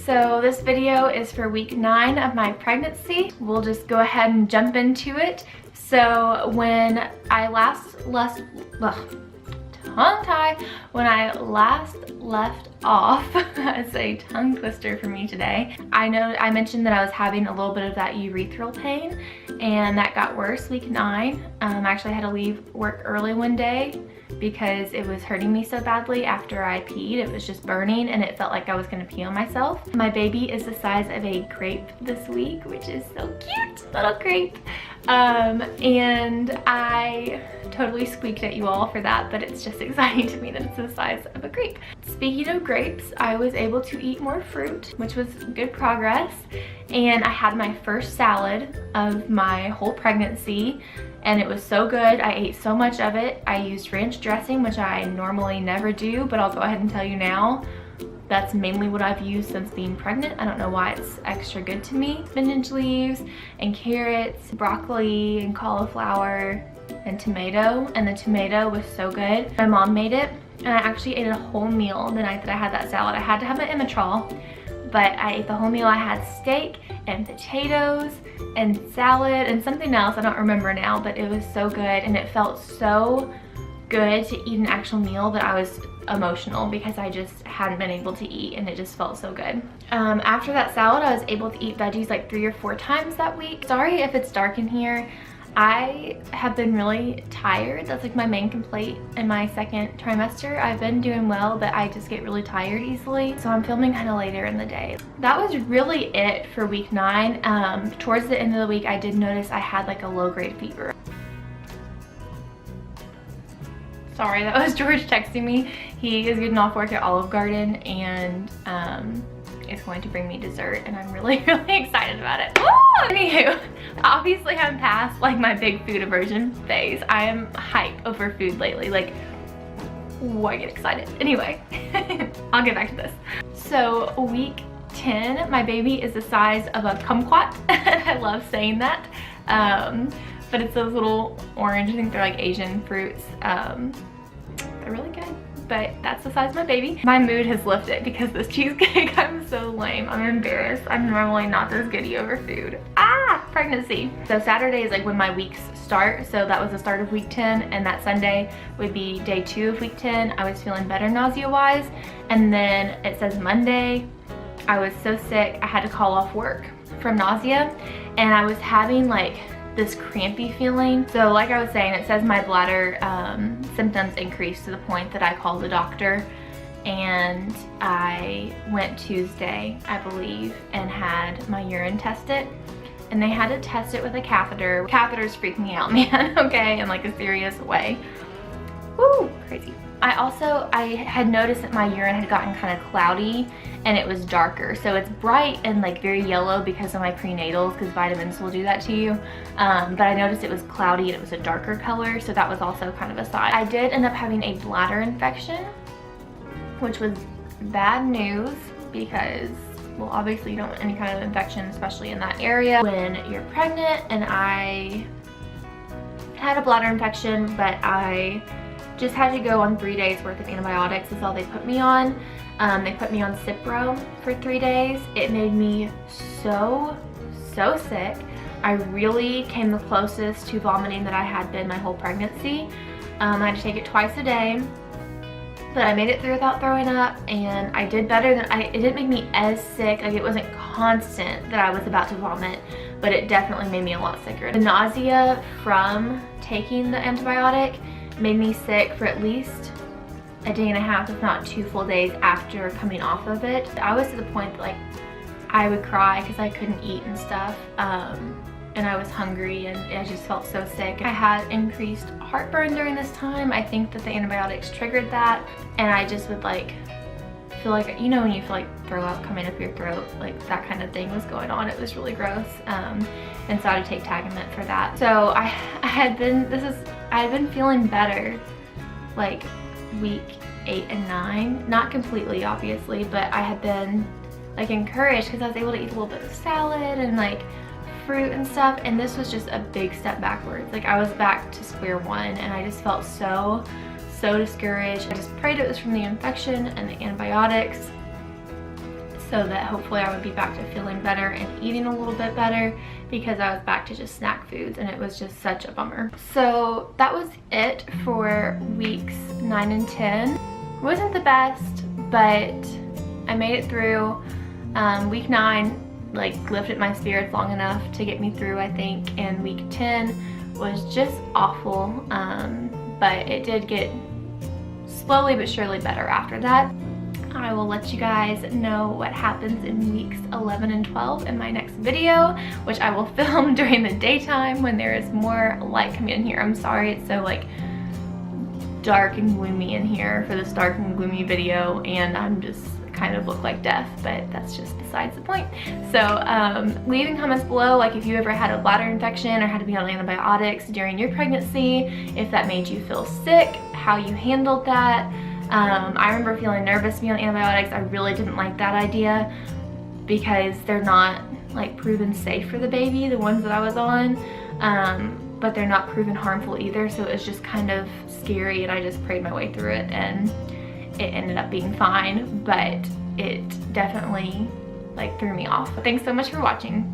So this video is for week 9 of my pregnancy. We'll just go ahead and jump into it. So when I last left off, it's a tongue twister for me today. I know I mentioned that I was having a little bit of that urethral pain, and that got worse week 9. Actually, I had to leave work early one day because it was hurting me so badly after I peed. It was just burning and it felt like I was gonna pee on myself. My baby is the size of a grape this week, which is so cute, little grape. And I totally squeaked at you all for that, but it's just exciting to me that it's the size of a grape. Speaking of grapes, I was able to eat more fruit, which was good progress. And I had my first salad of my whole pregnancy, and it was so good. I ate so much of it. I used ranch dressing, which I normally never do, but I'll go ahead and tell you now. That's mainly what I've used since being pregnant. I don't know why it's extra good to me. Spinach leaves and carrots, broccoli and cauliflower and tomato, and the tomato was so good. My mom made it, and I actually ate a whole meal the night that I had that salad. I had to have my Imitrol, but I ate the whole meal. I had steak and potatoes and salad and something else, I don't remember now, but it was so good, and it felt so good to eat an actual meal that I was emotional because I just hadn't been able to eat, and it just felt so good. After that salad, I was able to eat veggies like 3 or 4 times that week. Sorry if it's dark in here. I have been really tired. That's like my main complaint in my second trimester. I've been doing well, but I just get really tired easily. So I'm filming kind of later in the day. That was really it for week 9. Towards the end of the week, I did notice I had like a low-grade fever. Sorry, that was George texting me. He is getting off work at Olive Garden, and is going to bring me dessert, and I'm really, really excited about it. Woo! Anywho, obviously I'm past like my big food aversion phase. I am hype over food lately. Like, ooh, I get excited. Anyway, I'll get back to this. So week 10, my baby is the size of a kumquat. I love saying that. But it's those little orange, I think they're like Asian fruits. They're really good, but that's the size of my baby. My mood has lifted because this cheesecake, I'm so lame. I'm embarrassed. I'm normally not this giddy over food. Pregnancy. So Saturday is like when my weeks start. So that was the start of week 10, and that Sunday would be day 2 of week 10. I was feeling better nausea-wise. And then it says Monday, I was so sick, I had to call off work from nausea, and I was having like this crampy feeling. So like I was saying, it says my bladder symptoms increased to the point that I called the doctor, and I went Tuesday, I believe, and had my urine tested, and they had to test it with a catheter. Catheters freak me out, man, okay, in like a serious way. Woo, crazy. I had noticed that my urine had gotten kind of cloudy, and it was darker. So it's bright and like very yellow because of my prenatals, because vitamins will do that to you. But I noticed it was cloudy and it was a darker color, so that was also kind of a sign. I did end up having a bladder infection, which was bad news because, well, obviously you don't want any kind of infection, especially in that area when you're pregnant. And I had a bladder infection, but I just had to go on 3 days worth of antibiotics. Is all they put me on. They put me on Cipro for 3 days. It made me so sick. I really came the closest to vomiting that I had been my whole pregnancy. I had to take it twice a day, but I made it through without throwing up, and I did better than it didn't make me as sick. Like, it wasn't constant that I was about to vomit, but it definitely made me a lot sicker. The nausea from taking the antibiotic made me sick for at least a day and a half, if not 2 full days after coming off of it. I was to the point that like I would cry because I couldn't eat and stuff, and I was hungry, and I just felt so sick. I had increased heartburn during this time. I think that the antibiotics triggered that, and I just would like feel like, you know, when you feel like throw up coming up your throat, like that kind of thing was going on. It was really gross, and so I had to take Tagamet for that. So I had been feeling better like week 8 and 9, not completely obviously, but I had been like encouraged because I was able to eat a little bit of salad and like fruit and stuff, and this was just a big step backwards. Like, I was back to square one, and I just felt so discouraged. I just prayed it was from the infection and the antibiotics. so that hopefully I would be back to feeling better and eating a little bit better, because I was back to just snack foods and it was just such a bummer. So that was it for weeks 9 and 10. It wasn't the best, but I made it through. Week 9 like lifted my spirits long enough to get me through, I think, and week 10 was just awful, but it did get slowly but surely better after that. I will let you guys know what happens in weeks 11 and 12 in my next video, which I will film during the daytime when there is more light coming in here. I'm sorry it's so like dark and gloomy in here for this dark and gloomy video, and I'm just kind of look like death, but that's just besides the point. So leave in comments below, like if you ever had a bladder infection or had to be on antibiotics during your pregnancy, if that made you feel sick, how you handled that. I remember feeling nervous to be on antibiotics. I really didn't like that idea because they're not like proven safe for the baby, the ones that I was on, but they're not proven harmful either, so it was just kind of scary, and I just prayed my way through it, and it ended up being fine, but it definitely like threw me off. Thanks so much for watching.